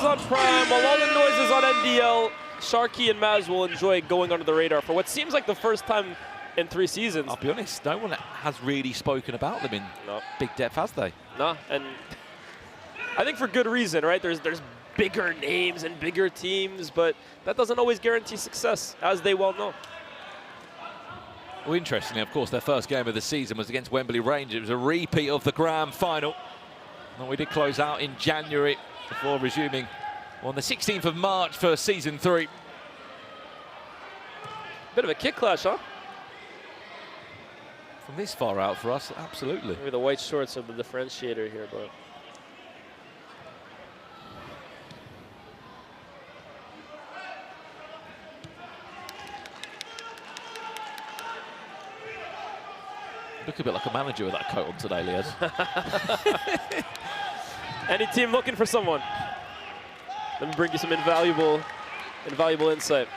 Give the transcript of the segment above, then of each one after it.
on Prime, while all the noise is on NDL, Sharky and Maz will enjoy going under the radar for what seems like the first time in 3 seasons. I'll be honest, no one has really spoken about them in big depth, has they? No, and I think for good reason, right? There's bigger names and bigger teams, but that doesn't always guarantee success, as they well know. Well, interestingly, of course, their first game of the season was against Wembley Rangers. It was a repeat of the Grand Final. And we did close out in January before resuming on the 16th of March for Season 3. Bit of a kick clash, huh? From this far out for us, absolutely. Maybe the white shorts are the differentiator here, but... Look a bit like a manager with that coat on today, Leos. Any team looking for someone? Let me bring you some invaluable insight.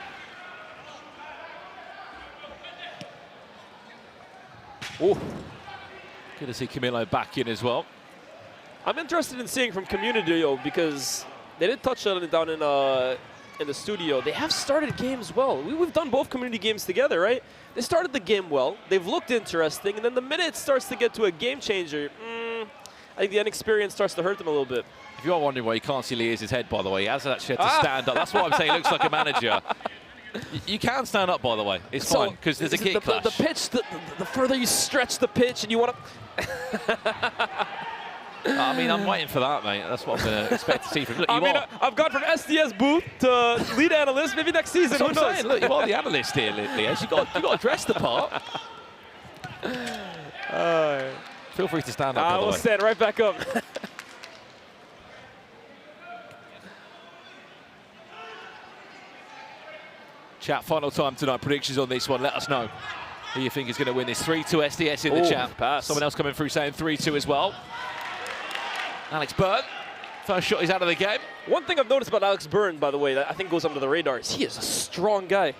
Ooh. Good to see Camilo back in as well. I'm interested in seeing from Community, because they did touch on it down in the studio. They have started games well. We've done both community games together, right? They started the game well. They've looked interesting, and then the minute it starts to get to a game changer, I think the inexperience starts to hurt them a little bit. If you are wondering why you can't see Leos' head, by the way, he has actually had to stand up. That's what I'm saying. He looks like a manager. You can stand up, by the way. It's fine, because there's a kick clash. The pitch, the further you stretch the pitch and you want to... I mean, I'm waiting for that, mate. That's what I'm going to expect to see from. Look, I've gone from SDS booth to lead analyst. Maybe next season. Who knows? Saying, look, you are the analyst here, Leos. You got to dress the part. Feel free to stand up. We'll stand right back up. Chat, final time tonight. Predictions on this one. Let us know who you think is going to win this. 3-2 SDS in the chat. Pass. Someone else coming through saying 3-2 as well. Alex Byrne, first shot is out of the game. One thing I've noticed about Alex Byrne, by the way, that I think goes under the radar, is he is a strong guy.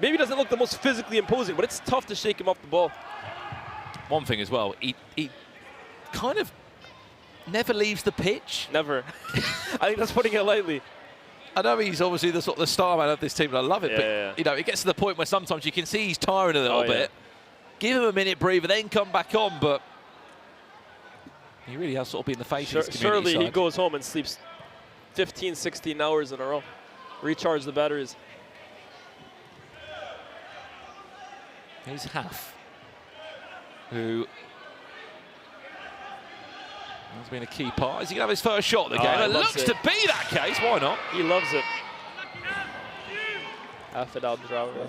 Maybe he doesn't look the most physically imposing, but it's tough to shake him off the ball. One thing as well, he kind of never leaves the pitch. Never. I think that's putting it lightly. I know he's obviously the sort of the star man of this team, and I love it. But you know, it gets to the point where sometimes you can see he's tiring a little bit. Give him a minute breather, then come back on. But he really has sort of been the face of his community Surely side. he goes home and sleeps 15, 16 hours in a row. Recharge the batteries. Here's Half, who has been a key part. Is he going to have his first shot of the game? It looks to be that case. Why not? He loves it. Half it out, driver.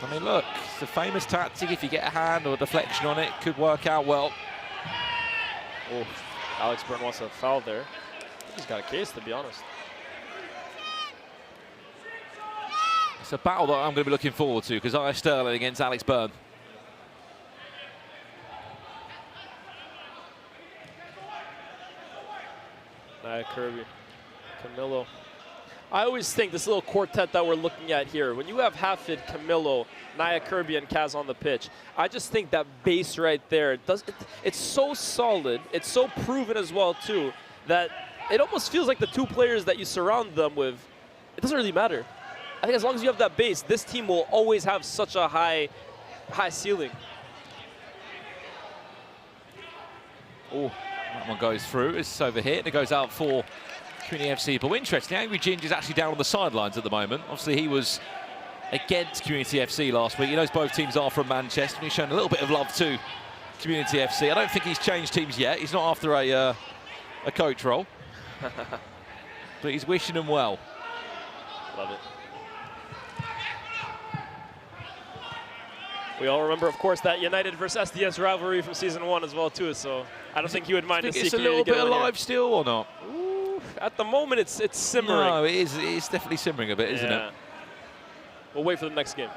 I mean, look, it's a famous tactic. If you get a hand or a deflection on it, could work out well. Oh, Alex Byrne wants a foul there. He's got a case, to be honest. It's a battle that I'm going to be looking forward to, because I Sterling against Alex Byrne. Kirby, Camilo. I always think this little quartet that we're looking at here, when you have Hafid, Camilo, Naya Kirby, and Kaz on the pitch, I just think that base right there, it's so solid, it's so proven as well too, that it almost feels like the two players that you surround them with, it doesn't really matter. I think as long as you have that base, this team will always have such a high ceiling. Oh, that one goes through. It's over here, and it goes out for Community FC. But interesting, Angry Ginger's actually down on the sidelines at the moment. Obviously, he was against Community FC last week. He knows both teams are from Manchester, and he's shown a little bit of love to Community FC. I don't think he's changed teams yet. He's not after a coach role. But he's wishing them well. Love it. We all remember, of course, that United versus SDS rivalry from Season 1 as well, too. So I don't think you would mind to see it's a little bit alive still, or not? Ooh, at the moment, it's simmering. No, it is. It's definitely simmering a bit, isn't it? We'll wait for the next game.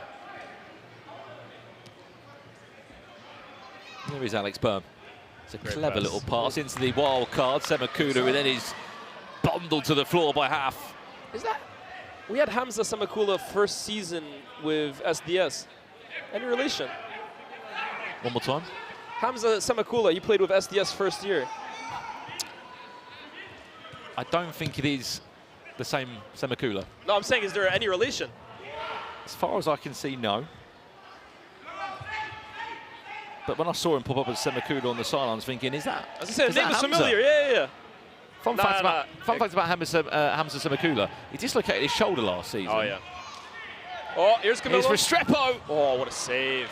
Here is Alex Byrne. It's a clever pass. little pass into the wild card. Semakulu, and then he's bundled to the floor by Half. Is that? We had Hamza Semakula first season with SDS. Any relation? One more time. Hamza Semakula, he played with SDS first year. I don't think it is the same Semakula. No, I'm saying, is there any relation? As far as I can see, no. But when I saw him pop up as Semakula on the sidelines, thinking, is that? As I said, his name was familiar. Yeah. Fun fact about Hamza Semakula, he dislocated his shoulder last season. Oh, yeah. Oh, here's Camilo. Here's Restrepo. Oh, what a save.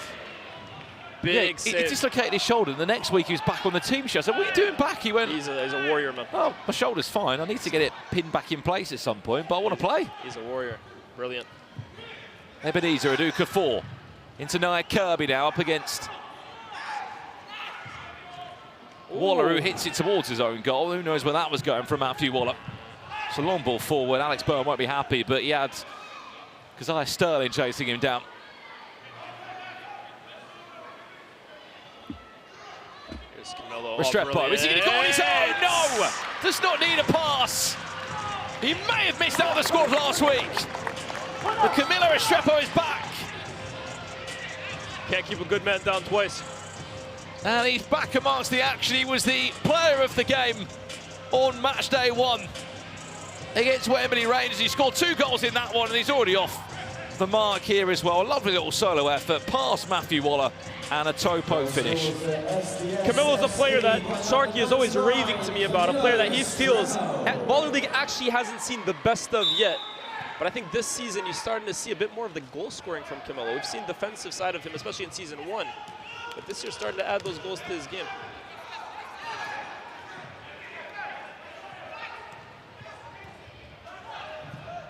Big save. He dislocated his shoulder, and the next week he was back on the team show. I said, what are you doing back? He went, he's a warrior, man. Oh, my shoulder's fine. I need to get it pinned back in place at some point, but I want to play. He's a warrior. Brilliant. Ebenezer Aduka 4. Into Nia Kirby now, up against Waller, who hits it towards his own goal. Who knows where that was going from Matthew Waller. It's a long ball forward. Alex Bowen won't be happy, but he had Keziah Sterling chasing him down. Here's Camilo. Restrepo, is he going to go on his own? No! Does not need a pass. He may have missed out the squad last week. But Camilo Restrepo is back. Can't keep a good man down twice. And he's back amongst the action. He was the player of the game on match day 1 against Wembley Rangers. He scored 2 goals in that one, and he's already off the mark here as well. A lovely little solo effort past Matthew Waller and a topo finish. Camilo's a player that Sharky is always raving to me about, a player that he feels Baller League actually hasn't seen the best of yet. But I think this season you're starting to see a bit more of the goal scoring from Camilo. We've seen the defensive side of him, especially in season 1. But this year starting to add those goals to his game.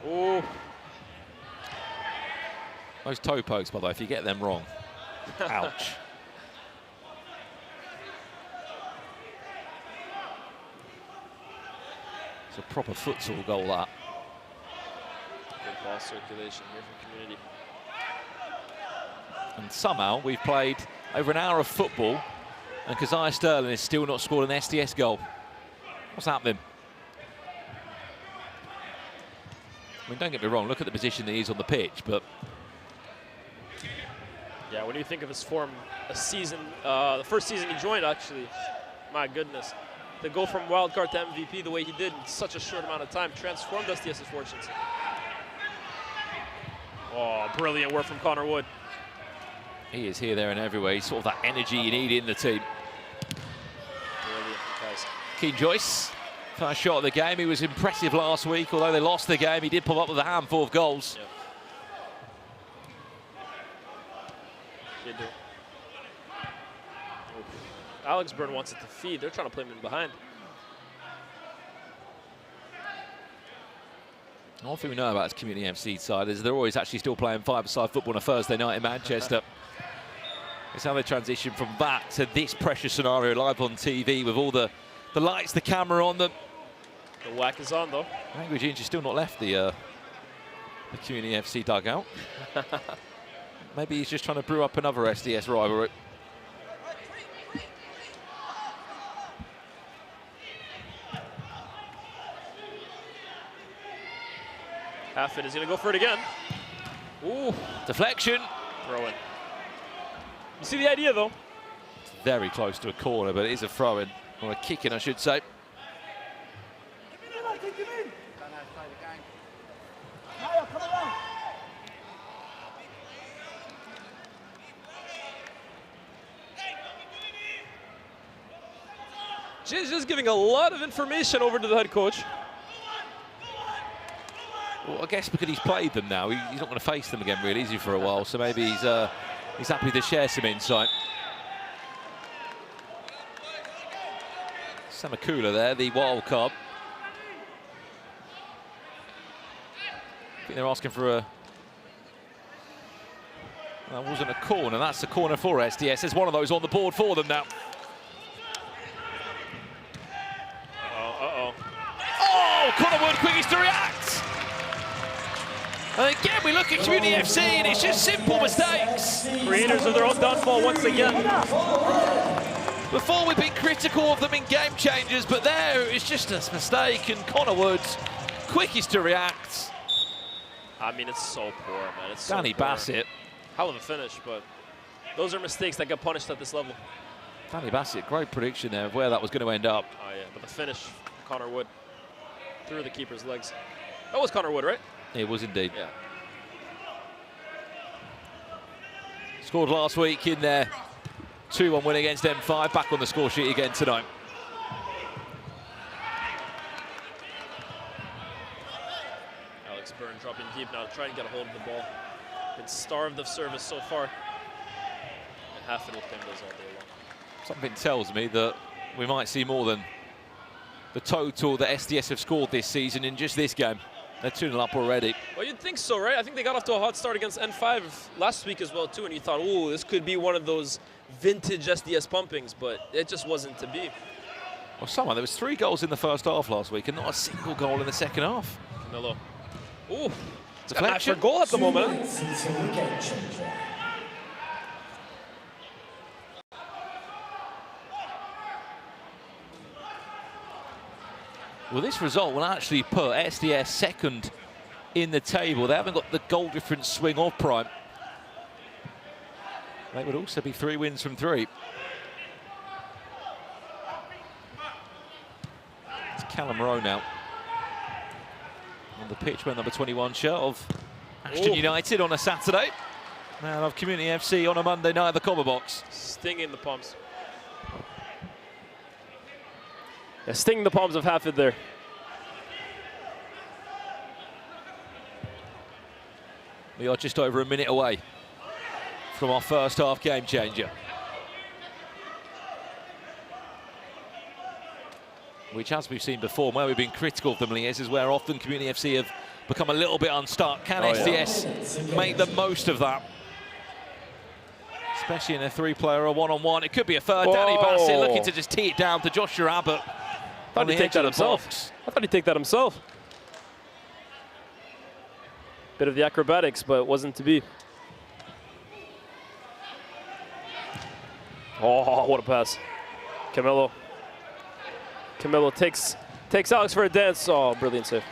Oh. Those toe pokes, by the way, if you get them wrong, ouch. It's a proper futsal goal, that. Good ball circulation here from Community. And somehow we've played over an hour of football and Keziah Sterling has still not scored an SDS goal. What's happening? I mean, don't get me wrong, look at the position that he's on the pitch, but... Yeah, when you think of his form, the first season he joined, actually, my goodness. To go from wildcard to MVP the way he did in such a short amount of time transformed SDS's fortunes. Oh, brilliant work from Connor Wood. He is here, there, and everywhere. He's sort of that energy you need in the team. Brilliant, guys. Keen Joyce, first shot of the game. He was impressive last week, although they lost the game. He did pop up with a handful of goals. Yeah. Did do. Alex Byrne wants it to feed. They're trying to play him in behind. One thing we know about this Community FC side is they're always actually still playing five-a-side football on a Thursday night in Manchester. It's how they transition from that to this pressure scenario live on TV with all the lights, the camera on them. The whack is on, though. Angry Ginger's still not left the Community FC dugout. Maybe he's just trying to brew up another SDS rivalry. Half it is going to go for it again. Ooh. Deflection. Throw in. You see the idea, though? It's very close to a corner, but it is a throw-in, or a kick-in, I should say. She's just giving a lot of information over to the head coach. Well, I guess because he's played them now, he's not going to face them again, really, is he, for a while? So maybe he's happy to share some insight. Semakula there, the wild card. I think they're asking for a... That wasn't a corner, that's a corner for SDS. There's one of those on the board for them now. Oh, Connor Wood quickest to react. And again, we look at Community FC and it's just simple mistakes. Creators of their own downfall once again. Before we've been critical of them in game changers, but there it's just a mistake, and Connor Wood's quickest to react. I mean, it's so poor, man. It's Danny so poor. Bassett. Hell of a finish, but those are mistakes that get punished at this level. Danny Bassett, great prediction there of where that was going to end up. Oh, yeah, but the finish, Connor Wood, through the keeper's legs. That was Connor Wood, right? It was indeed. Yeah. Scored last week in their 2-1 win against M5. Back on the score sheet again tonight. Alex Byrne dropping deep now, trying to get a hold of the ball. Been starved of service so far. And half it will claim those all day long. Something tells me that we might see more than the total that SDS have scored this season in just this game. They're 2-0 up already. Well, you'd think so, right? I think they got off to a hot start against N5 last week as well, too, and you thought, oh, this could be one of those vintage SDS pumpings, but it just wasn't to be. Well, someone, there was 3 goals in the first half last week and not a single goal in the second half. Camillo. Ooh, it's got Deflection. for goal at the moment. Well, this result will actually put SDS second in the table. They haven't got the goal difference swing of Prime. They would also be 3 wins from 3. It's Callum Rowe now on the pitch with number 21 shirt of Ashton United on a Saturday. Now of Community FC on a Monday night at the Cobber Box. Stinging the palms. Yeah, stinging the palms of Hafid there. We are just over a minute away from our first half game changer, which, as we've seen before, where we've been critical of them, Lies, is where often Community FC have become a little bit unstuck. Can SDS make the most of that? Especially in a 3-player or 1-on-1. It could be a third. Danny Bassett looking to just tee it down to Joshua Abbott. Thought he'd take that himself. I thought he'd take that himself. Bit of the acrobatics, but it wasn't to be. Oh, what a pass. Camillo. Camillo takes Alex for a dance. Oh, brilliant save.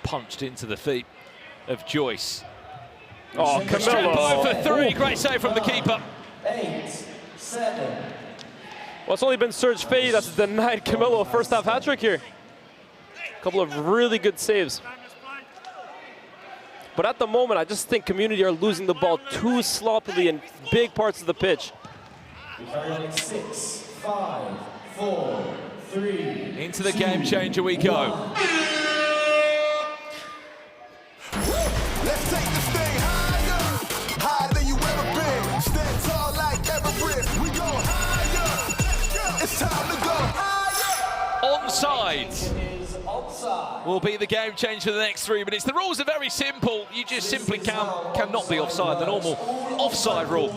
Punched into the feet of Joyce. Oh, Camillo. For 3. Great save from the keeper. 8, 7. Well, it's only been Serge Faye that's denied Camillo a first-half hat-trick here. A couple of really good saves. But at the moment, I just think Community are losing the ball too sloppily in big parts of the pitch. 6, 5, 4, 3. Into the game changer we go. Let's take this thing higher, higher than you ever been. Stand tall like Everest. We go higher. It's time to go higher. Onside will be the game change for the next 3 minutes. The rules are very simple. You just simply cannot be offside. The normal offside rule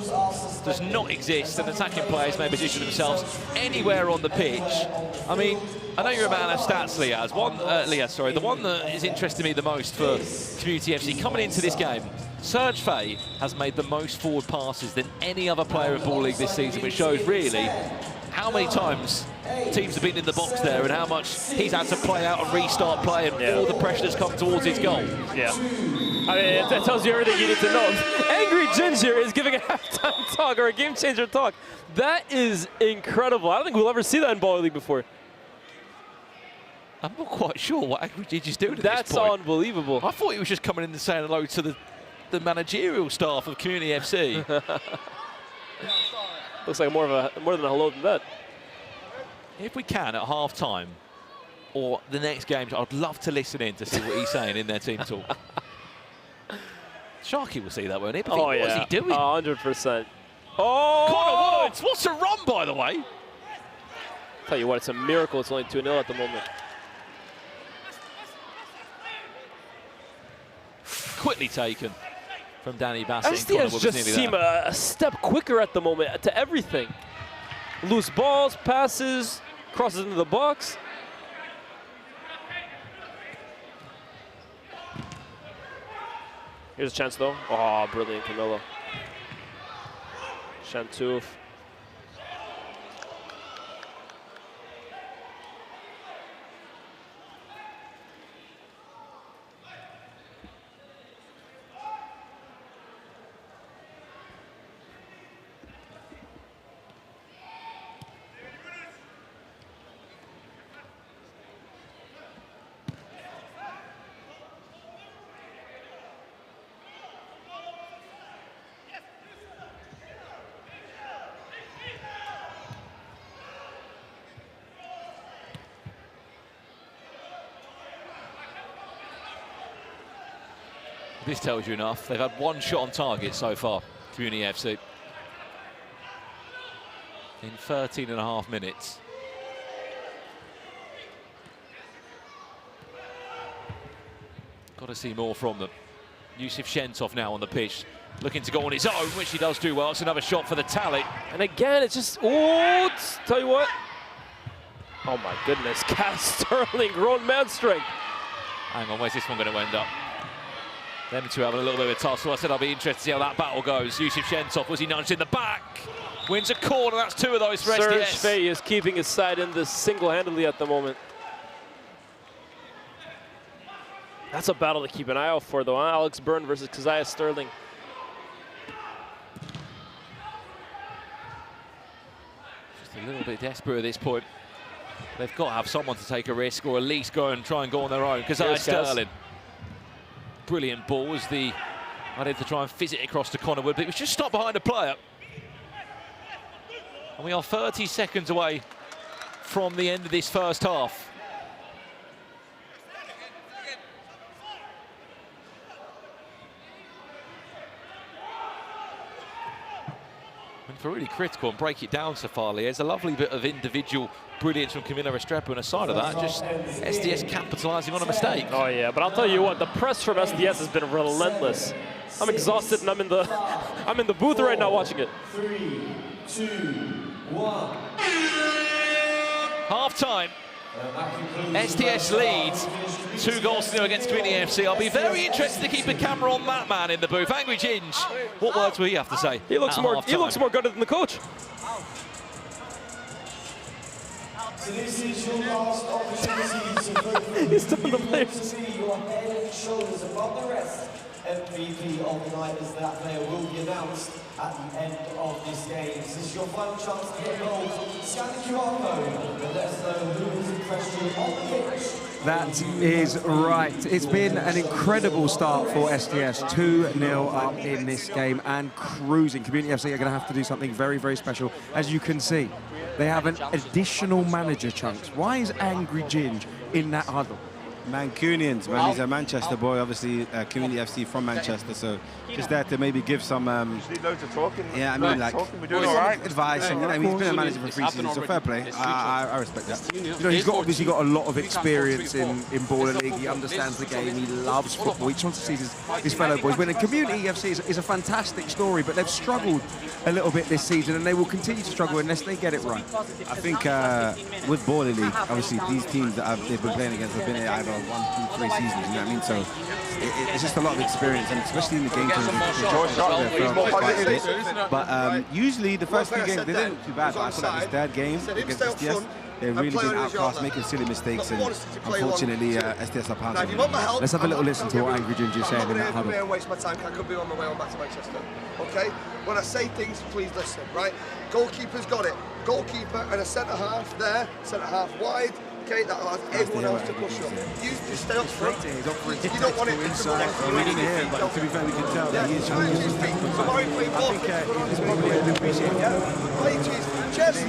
does not exist, and attacking players may position themselves anywhere on the pitch. I mean, I know you're a man of stats, Liaz. The one that is interesting me the most for Community FC coming into this game, Serge Faye has made the most forward passes than any other player in Ball League this season, which shows really how many times teams have been in the box there and how much he's had to play out and restart play and all the pressure that's come towards his goal. Yeah. I mean, that tells you everything you need to know. Angry Ginger is giving a halftime talk or a game changer talk. That is incredible. I don't think we'll ever see that in Ball League before. I'm not quite sure what Angry Ginger's doing at That's this point. unbelievable. I thought he was just coming in and saying hello to the managerial staff of Community FC. Looks like more than a hello than that. If we can, at half-time, or the next games, I'd love to listen in to see what he's saying in their team talk. Sharky will see that, won't he? But Oh, yeah. What is he doing? 100%. Oh! Connor Woods, what's a run, by the way? Tell you what, it's a miracle it's only 2-0 at the moment. Quickly taken from Danny Bassett. SDS just seem a step quicker at the moment to everything. Loose balls, passes, crosses into the box. Here's a chance though. Oh, brilliant, Camillo. Shantuf. This tells you enough. They've had one shot on target so far, Community FC. In 13.5 minutes. Got to see more from them. Yusuf Shentov now on the pitch, looking to go on his own, which he does do well. It's another shot for the tally. And again, it's just, oh, tell you what. Oh my goodness, Kaz Sterling, grown man strength. Hang on, where's this one going to end up? Them two having a little bit of a tussle. I said I'll be interested to see how that battle goes. Yusuf Shentov, was he nudged in the back? Wins a corner, that's 2 of those for Serge SDS. Faye is keeping his side in this single-handedly at the moment. That's a battle to keep an eye out for, though, huh? Alex Byrne versus Keziah Sterling. Just a little bit desperate at this point. They've got to have someone to take a risk, or at least go and try and go on their own. Keziah Sterling. Brilliant ball as the idea to try and fizz it across to Connor Wood, but it was just stopped behind a player. And we are 30 seconds away from the end of this first half. And for really critical and break it down, Safali, there's a lovely bit of individual brilliance from Camilo Restrepo, and aside of that, just SDS capitalising on a mistake. Oh yeah, but I'll tell you what, the press from SDS has been relentless. I'm exhausted and I'm in the booth right now watching it. 3, 2, 1. Half time. SDS leads 2-0 against Community FC. I'll be very interested to keep a camera on that man in the booth. Angry Ginge, what words will he have to say? He looks more good than the coach. So this is your last opportunity to He's telling the players. see your head and shoulders above the rest. MVP of the night, as that player will be announced at the end of this game. This is your final chance to get a goal. Scan the QR code and let us know who is impressed you on the pitch. That is right. It's been an incredible start for SDS. 2-0 up in this game and cruising. Community FC are going to have to do something very, very special. As you can see, they have an additional manager, Chunks. Why is Angry Ginge in that huddle? Mancunians, man. He's a Manchester boy, obviously, Community FC from Manchester, so just there to maybe give some, loads of talking. yeah, I mean, like, we're doing all right. advice. And, I mean, he's been a manager for 3 seasons, so fair play. I respect that. You know, he's obviously got a lot of experience in Baller League. He understands the game. He loves football. He just wants to see his fellow boys win. And Community FC is a fantastic story, but they've struggled a little bit this season, and they will continue to struggle unless they get it right. I think with Baller League, obviously, these teams that they've been playing against have been here either 1, 2, 3 seasons, you know what I mean? So it's just a lot of experience, and especially in the game change. But usually the first 2 games, they didn't look too bad, but I feel like this 3rd game against SDS, they've really been outclassed, making silly mistakes, and unfortunately SDS are pouncing. Let's have a little listen to what Angry Ginger is saying in that huddle. And waste my time. I could be on my way on back to Manchester. Okay? When I say things, please listen, right? Goalkeeper's got it. Goalkeeper and a centre half there, centre half wide. Okay, that allows everyone else to push up. You just stay up front. You don't want it to inside. We didn't hear, but to be fair, we can tell that he is trying to use his feet. I think it's probably an appreciation. Play to his chest,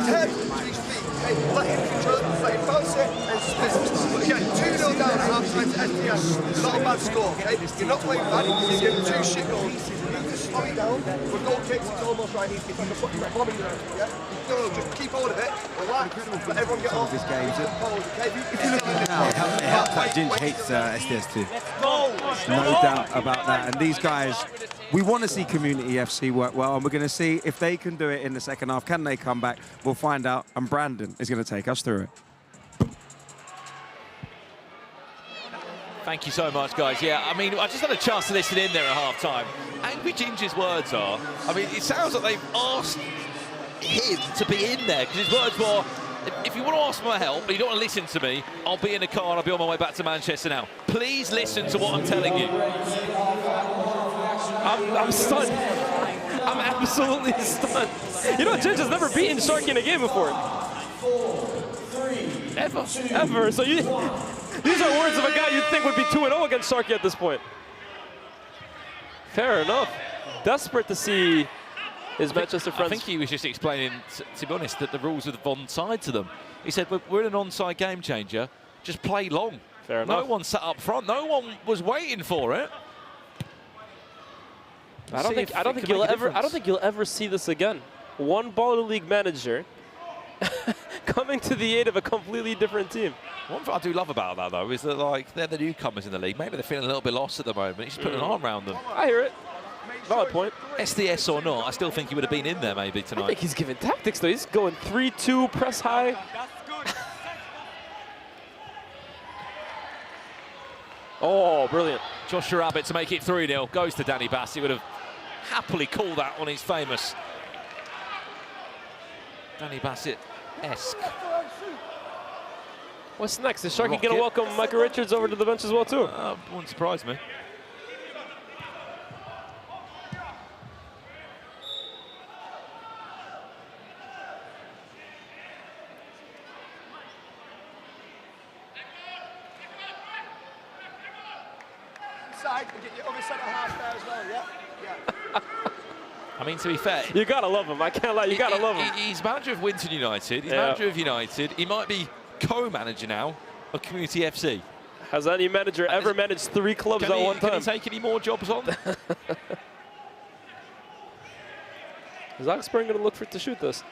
head to his feet. Okay, let him control it, let him bounce it, and spin. But again, 2-0 down at half time to SDS. Not a bad score, okay? You're not playing bad, you're getting 2 shit goals. Slow it down. With goal kicks, it's almost right. If I can put your bomb in there, yeah? No, just keep hold of it. Relax. Let everyone get off. This game. If you look at it now, it helps that Ginge hates SDS too. No doubt about that. And these guys, we want to see Community FC work well, and we're going to see if they can do it in the second half. Can they come back? We'll find out. And Brandon is going to take us through it. Thank you so much, guys. Yeah, I mean, I just had a chance to listen in there at half-time. Angry Ginger's words are, I mean, it sounds like they've asked him to be in there, because his words were, if you want to ask my help, but you don't want to listen to me, I'll be in the car and I'll be on my way back to Manchester now. Please listen to what I'm telling you. I'm stunned. I'm absolutely stunned. You know, Ginger's never beaten Sharky in a game before. Ever. So these are words of a guy you'd think would be 2-0 against Sharky at this point. Fair enough. Desperate to see his Manchester friends. I think he was just explaining, to be honest, that the rules are onside to them. He said, we're in an onside game changer. Just play long. Fair enough. No one sat up front. No one was waiting for it. I don't think you'll ever see this again. One Baller League manager coming to the aid of a completely different team. One thing I do love about that, though, is that, like, they're the newcomers in the league. Maybe they're feeling a little bit lost at the moment. He's just putting an arm around them. I hear it. Valid point. SDS or not, I still think he would have been in there maybe tonight. I think he's giving tactics, though. He's going 3-2, press high. Oh, brilliant. Joshua Abbott to make it 3-0. Goes to Danny Bass. He would have happily called that on his famous Danny Bassett-esque. What's next? Is Sharky going to welcome Michael Richards over to the bench as well, too? Wouldn't surprise me. Inside, and get your other centre half there as well, yeah? Yeah. I mean, to be fair, you gotta love him. I can't lie. You gotta love him. He's manager of Winton United. He's manager of United. He might be co-manager now of Community FC. Has any manager ever managed 3 clubs at one time? Can he take any more jobs on? Is Oxburn going to look for it to shoot this?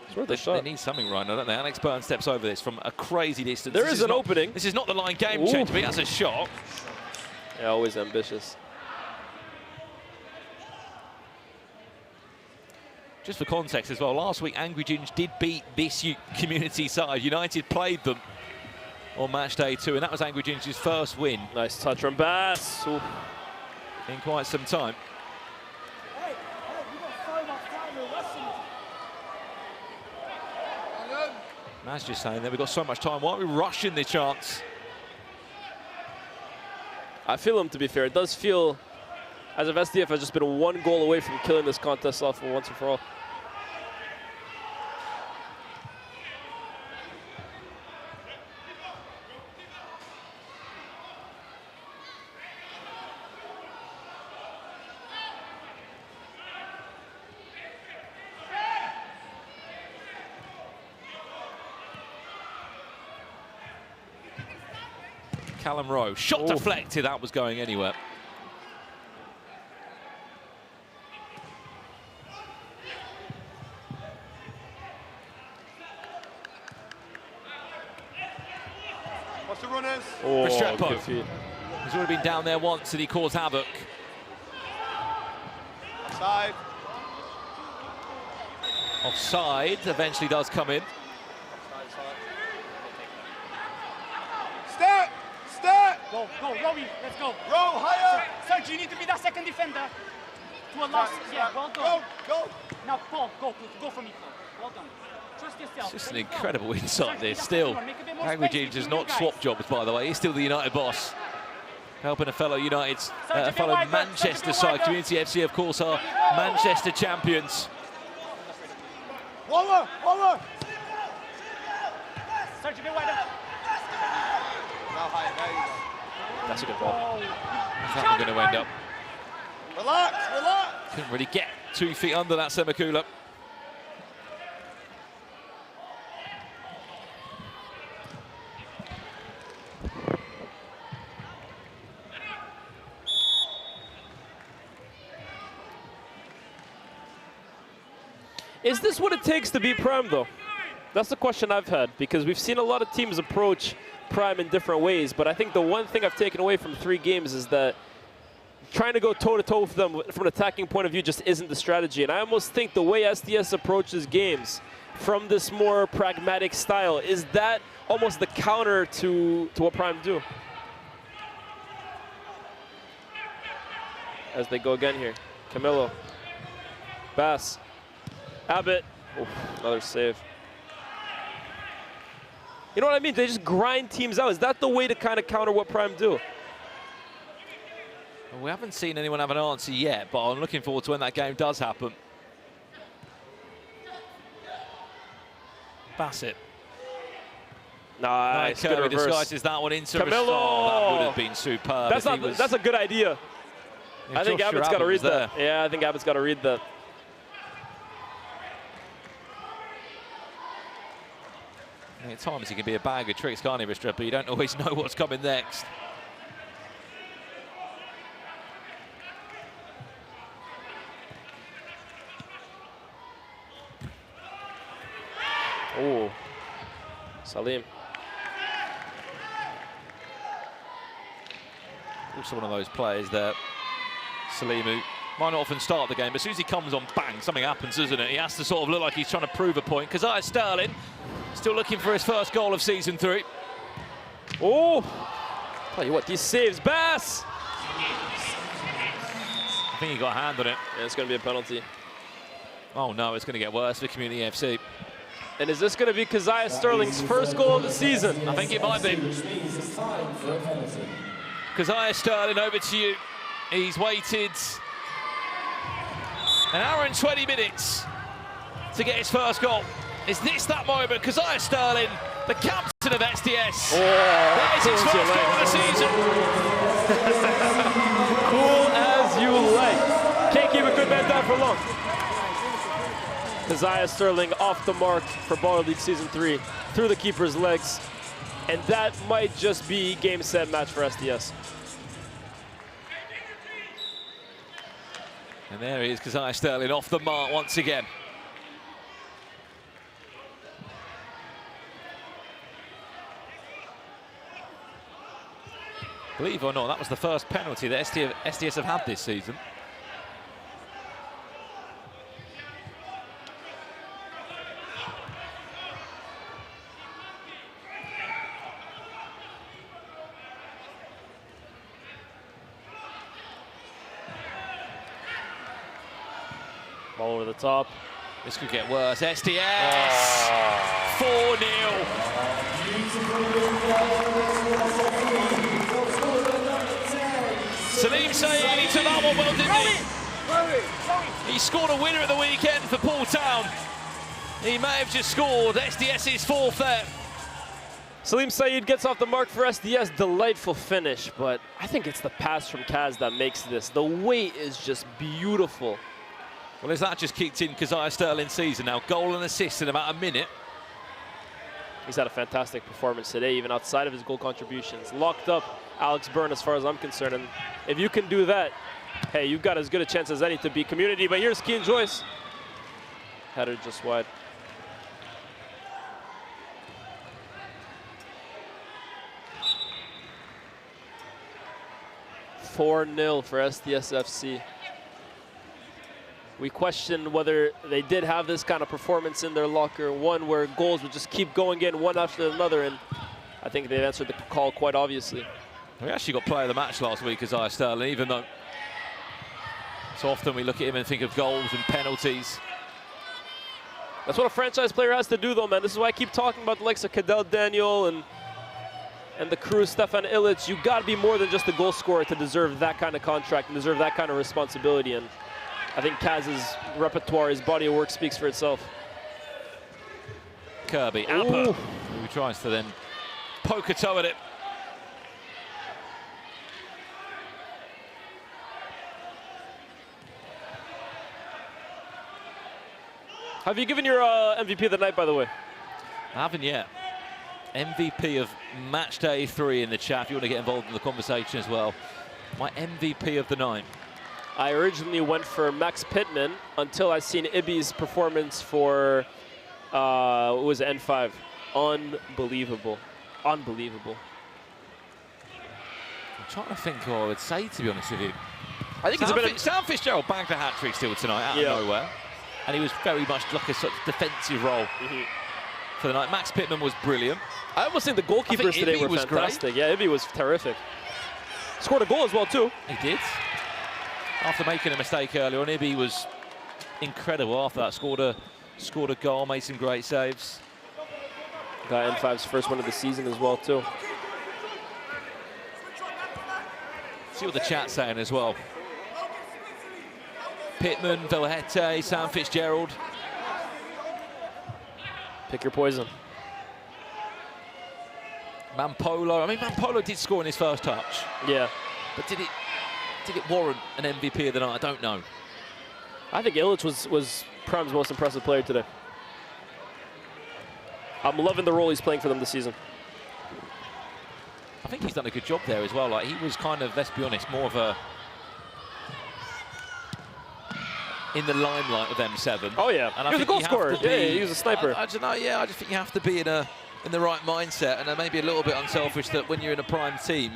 It's worth a shot. They need something right now, don't they? Alex Byrne steps over this from a crazy distance. There is an opening. This is not the line game change, but that's a shot. Yeah, always ambitious. Just for context as well, last week Angry Ginge did beat this community side. United played them on match day 2, and that was Angry Ginge's first win. Nice touch from Bass. Ooh. In quite some time. Matt's just saying that we've got so much time. Why are we rushing the chance? I feel him, to be fair. It does feel as if SDF has just been 1 goal away from killing this contest off for once and for all. Callum Rowe, shot deflected, that was going anywhere. What's the runners? Oh, Restrepo. He's already been down there once and he caused havoc. Offside. Offside eventually does come in. Step! Step! Go, Rowie, let's go. Row higher! Serge, you need to be that second defender. To allow, yeah, well done. Go! Now, Paul, go for me, Paul. Well done. Trust yourself. It's just an incredible insight there. Still, Angry Ginge does not swap jobs, by the way. He's still the United boss. Helping a fellow Manchester side. Community FC, of course, are Manchester champions. Waller! Serge, a bit wider. That's a good ball. How's that one going to end up? Relax! Couldn't really get 2 feet under that semicooler. Is this what it takes to beat Prime, though? That's the question I've had, because we've seen a lot of teams approach Prime in different ways, but I think the one thing I've taken away from 3 games is that trying to go toe-to-toe with them from an attacking point of view just isn't the strategy. And I almost think the way SDS approaches games from this more pragmatic style, is that almost the counter to what Prime do? as they go again here. Camilo. Bass. Abbott. Oof, another save. You know what I mean? They just grind teams out. Is that the way to kind of counter what Prime do? Well, we haven't seen anyone have an answer yet, but I'm looking forward to when that game does happen. Bassett. Nice. Kirby Good reverse. disguises that one into Camilo. that would have been superb. That's a good idea. I think Abbott's got to read that. Yeah, I think Abbott's got to read that. At times he can be a bag of tricks, can't he, Ristra? But you don't always know what's coming next. Oh, Salim. Also one of those players that Salim, who might not often start the game, but as soon as he comes on, bang, something happens, doesn't it? He has to sort of look like he's trying to prove a point. Keziah Sterling still looking for his first goal of season 3. Oh, tell you what, these saves, Bass. I think he got a hand on it. Yeah, it's going to be a penalty. Oh no, it's going to get worse for Community FC. And is this going to be Keziah Sterling's first goal of the season? I think it might be. Keziah Sterling, over to you. He's waited an hour and 20 minutes to get his first goal. Is this that moment? Keziah Sterling, the captain of SDS. That is his first goal of the season. Cool as you like. Can't keep a good man down for long. Keziah Sterling off the mark for Baller League Season 3 through the keeper's legs. And that might just be game, set, match for SDS. And there he is, Keziah Sterling off the mark once again. Believe it or not, that was the first penalty that SDS have had this season. Ball over the top. This could get worse. SDS! 4-0. Salim Saeed, he took that one well, didn't he? He scored a winner at the weekend for Paul Town. He may have just scored SDS's 4th there. Salim Saeed gets off the mark for SDS. Delightful finish, but I think it's the pass from Kaz that makes this. The weight is just beautiful. Well, as that just kicked in Keziah Sterling's season now, goal and assist in about a minute. He's had a fantastic performance today, even outside of his goal contributions. Locked up Alex Byrne as far as I'm concerned. And if you can do that, hey, you've got as good a chance as any to beat Community. But here's Keen Joyce. Header just wide. (4-0) for SDSFC. We questioned whether they did have this kind of performance in their locker, one where goals would just keep going in one after another, and I think they've answered the call quite obviously. We actually got player of the match last week, Keziah Sterling, even though so often we look at him and think of goals and penalties. That's what a franchise player has to do though, man. This is why I keep talking about the likes of Cadell Daniel and the crew, Stefan Illich. You got to be more than just a goal scorer to deserve that kind of contract and deserve that kind of responsibility. And I think Kaz's repertoire, his body of work speaks for itself. Kirby, Apper, who tries to then poke a toe at it. Have you given your MVP of the night, by the way? I haven't yet. MVP of match day 3 in the chat, if you want to get involved in the conversation as well. My MVP of the night. I originally went for Max Pittman until I seen Ibby's performance for, what was it, N5. Unbelievable. Unbelievable. I'm trying to think who I would say, to be honest with you. I think it's a bit of... Sam Fitzgerald bagged a hat-trick still tonight out of nowhere. And he was very much like a sort of defensive role for the night. Max Pittman was brilliant. I almost think the goalkeepers today were fantastic. Great. Yeah, Ibby was terrific. Scored a goal as well, too. He did. After making a mistake earlier on, Ibi was incredible after that. Scored a goal, made some great saves. Got N5's first one of the season as well, too. See what the chat's saying as well. Pittman, Velhete, Sam Fitzgerald. Pick your poison. Mampolo. I mean, Mampolo did score in his first touch. Yeah. But did it warrant an MVP of the night? I don't know. I think Illich was Prime's most impressive player today. I'm loving the role he's playing for them this season. I think he's done a good job there as well. Like, he was kind of, let's be honest, more of a in the limelight of M7. Oh yeah, and he was a goal scorer. Yeah, he was a sniper. I don't know. Yeah, I just think you have to be in the right mindset, and maybe a little bit unselfish that when you're in a prime team,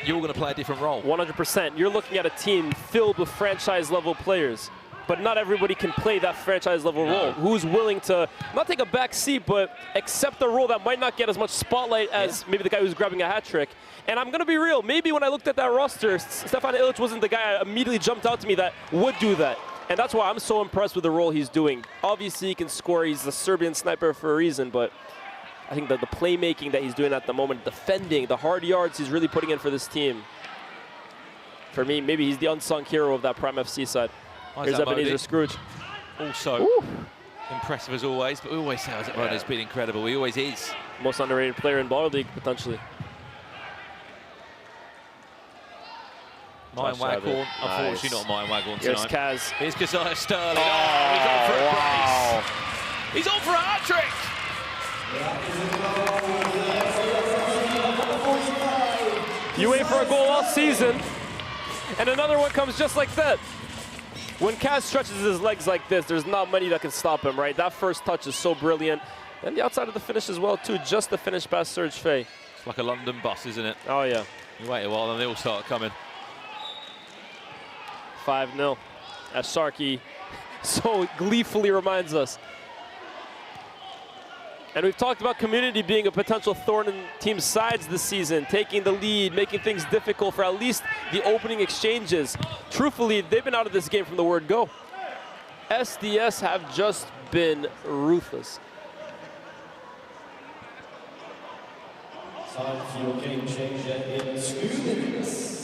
you're going to play a different role. 100%. You're looking at a team filled with franchise-level players, but not everybody can play that franchise-level role. Who's willing to not take a back seat, but accept a role that might not get as much spotlight as maybe the guy who's grabbing a hat trick. And I'm going to be real. Maybe when I looked at that roster, Stefan Illich wasn't the guy that immediately jumped out to me that would do that. And that's why I'm so impressed with the role he's doing. Obviously, he can score. He's a Serbian sniper for a reason, but I think that the playmaking that he's doing at the moment, defending, the hard yards he's really putting in for this team. For me, maybe he's the unsung hero of that Prime FC side. Here's Ebenezer Scrooge. Also impressive as always, but we always say Isaac Mode's been incredible. He always is. Most underrated player in Baller League, potentially. Mine Waghorn, unfortunately not Mine Waghorn Here's tonight. Kaz. Here's Keziah Sterling. Oh, he's on for a brace. He's on for a hat-trick. You wait for a goal all season, and another one comes just like that. When Kaz stretches his legs like this, there's not many that can stop him, right? That first touch is so brilliant. And the outside of the finish as well, too. Just the finish past Serge Faye. It's like a London bus, isn't it? Oh, yeah. You wait a while, and they all start coming. 5-0, as Sharky so gleefully reminds us. And we've talked about community being a potential thorn in team sides this season, taking the lead, making things difficult for at least the opening exchanges. Truthfully, they've been out of this game from the word go. SDS have just been ruthless. Time for your game changer in 2 minutes.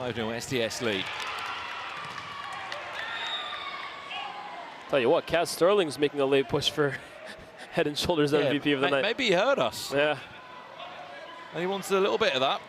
SDS lead. Tell you what, Kaz Sterling's making a late push for head and shoulders MVP of the night. Maybe he heard us. Yeah. And he wants a little bit of that.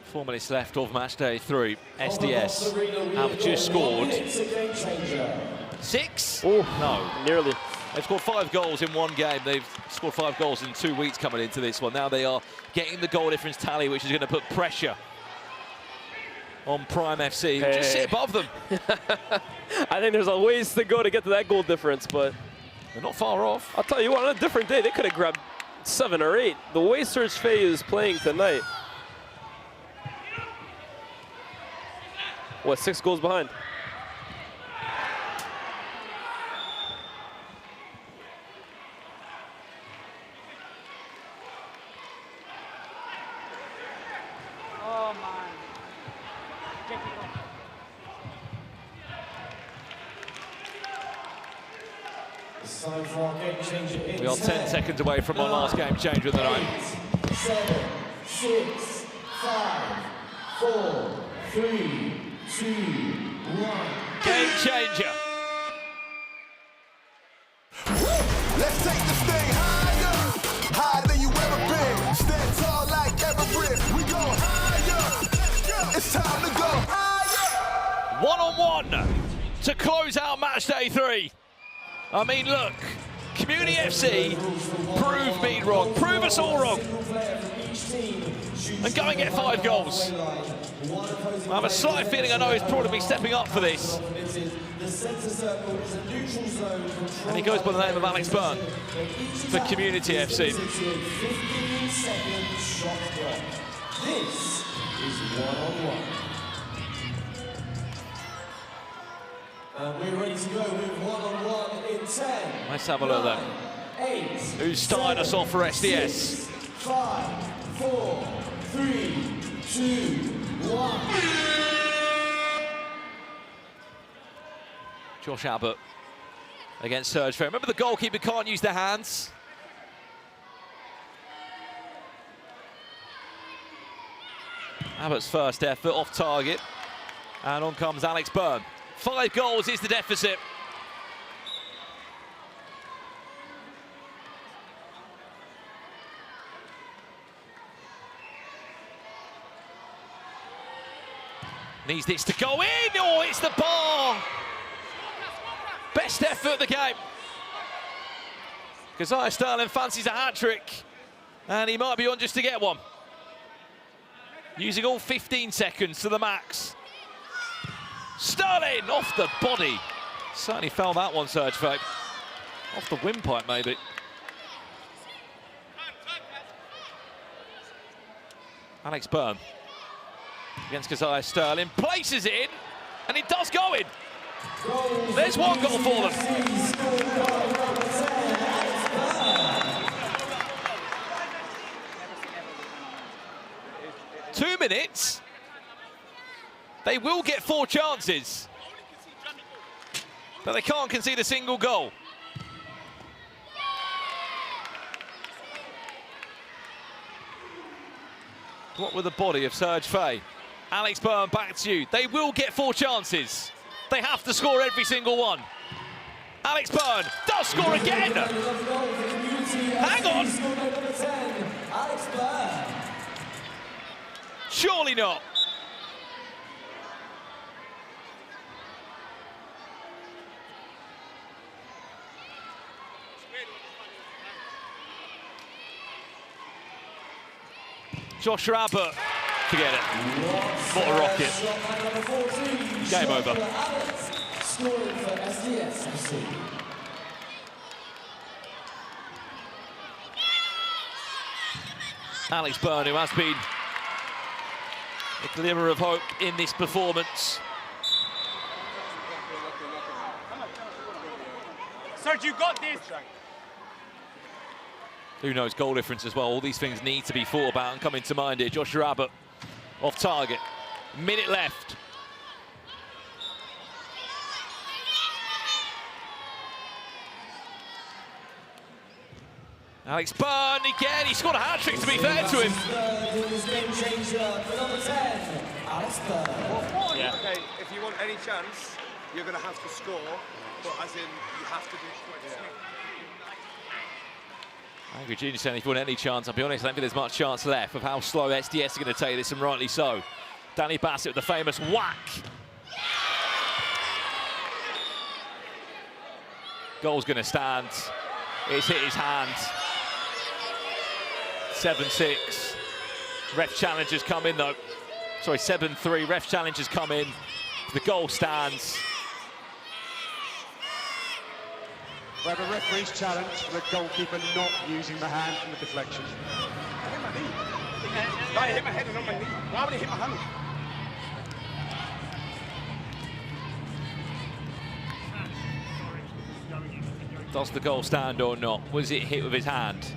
Four minutes left of match day 3. SDS have just scored 6? Ooh, no, nearly. They've scored 5 goals in one game. They've scored 5 goals in 2 weeks coming into this one. Now they are getting the goal difference tally, which is going to put pressure on Prime FC, who just sit above them. I think there's a ways to go to get to that goal difference, but they're not far off. I'll tell you what, on a different day, they could have grabbed 7 or 8. The way Serge Faye is playing tonight. What, 6 goals behind? Oh, man. It's time for our game changer in We are 10 seconds away from our last game changer of the night. 8, 7, 6, 5, 4, 3, 2, 1. Game changer. Let's take this thing higher, higher than you ever been. Stand tall like Everest. We go higher. It's time to go higher. 1-on-1 to close out match day 3. I mean, look, Community FC, prove me wrong. Prove us all wrong. And go and get 5 goals. I have a slight feeling I know he's probably stepping up for this. And he goes by the name of Alex Byrne for Community FC. This is one-on-one. And we're ready to go with one-on-one in 10. Let's have a look then. 8. Who's starting us off for SDS? 6, 5, 4, 3, 2, 1. Josh Abbott against Serge Fair. Remember, the goalkeeper can't use their hands. Abbott's first effort off target. And on comes Alex Byrne. 5 goals is the deficit. Needs this to go in. Oh, it's the bar. Best effort of the game. Keziah Sterling fancies a hat-trick. And he might be on just to get one. Using all 15 seconds to the max. Sterling off the body. Certainly fell that one, Serge Faye. Off the windpipe, maybe. Alex Byrne against Keziah Sterling. Places it in, and it does go in. There's 1 goal for them. 2 minutes. They will get 4 chances, but they can't concede a single goal. What with the body of Serge Faye? Alex Byrne, back to you. They will get 4 chances. They have to score every single one. Alex Byrne does score again. Hang on. Surely not. Josh Abbott, forget it. What a rocket. Game over. Scoring for SDS. Alex Byrne, who has been a glimmer of hope in this performance. Serge, you got this. Who knows, goal difference as well. All these things need to be thought about and coming to mind here. Josh Abbott off target. Minute left. Alex Byrne again. He scored a hat-trick, to be fair to him. Yeah. Okay, if you want any chance, you're going to have to score, but as in, you have to do it quick. Angry Junior saying if you want any chance, I'll be honest, I don't think there's much chance left of how slow SDS are going to take this, and rightly so. Danny Bassett with the famous whack. Goal's going to stand. It's hit his hand. 7-6. Ref challenges come in though. Sorry, 7-3. Ref challenges come in. The goal stands. Where the referee's challenged the goalkeeper not using the hand from the deflection. I hit my knee. I hit my head and not my knee. Why would he hit my hand? Does the goal stand or not? Was it hit with his hand?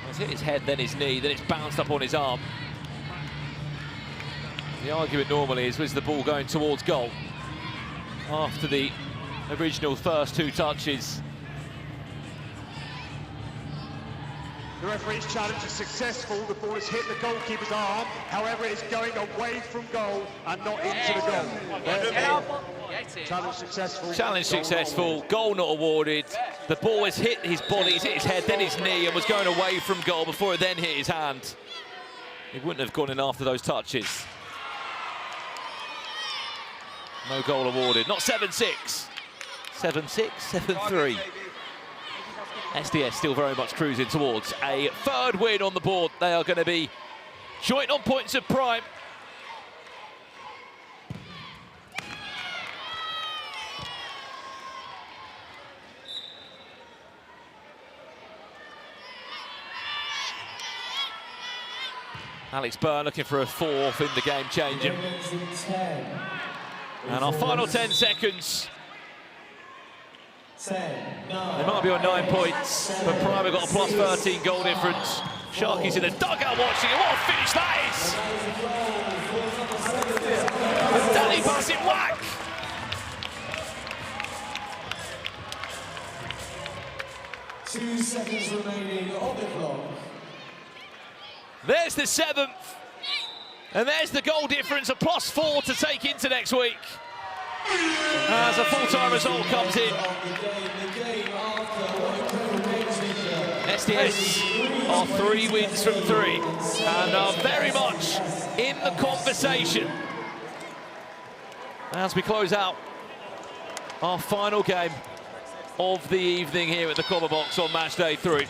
It's hit his head, then his knee, then it's bounced up on his arm. The argument normally is, was the ball going towards goal? After the original first 2 touches. The referee's challenge is successful. The ball has hit the goalkeeper's arm. However, it's going away from goal and not into the goal. Challenge successful. Challenge successful, goal not awarded. The ball has hit his body, it's hit his head, then his knee, and was going away from goal before it then hit his hand. He wouldn't have gone in after those touches. No goal awarded, not 7-6. 7-6, 7-3. SDS still very much cruising towards a third win on the board. They are going to be joint on points of prime. Alex Byrne looking for a fourth in the game changing. And our final 10 seconds. They might be on 9 points, but Prime have got a plus 13 goal difference. Sharky's in the dugout watching it. What a finish that is! Danny pass it whack! Two seconds remaining on the clock. There's the 7th. And there's the goal difference, a plus 4 to take into next week. As a full-time result comes in. SDS are 3 wins from 3 and are very much in the conversation as we close out our final game of the evening here at the Copper Box on Match Day 3.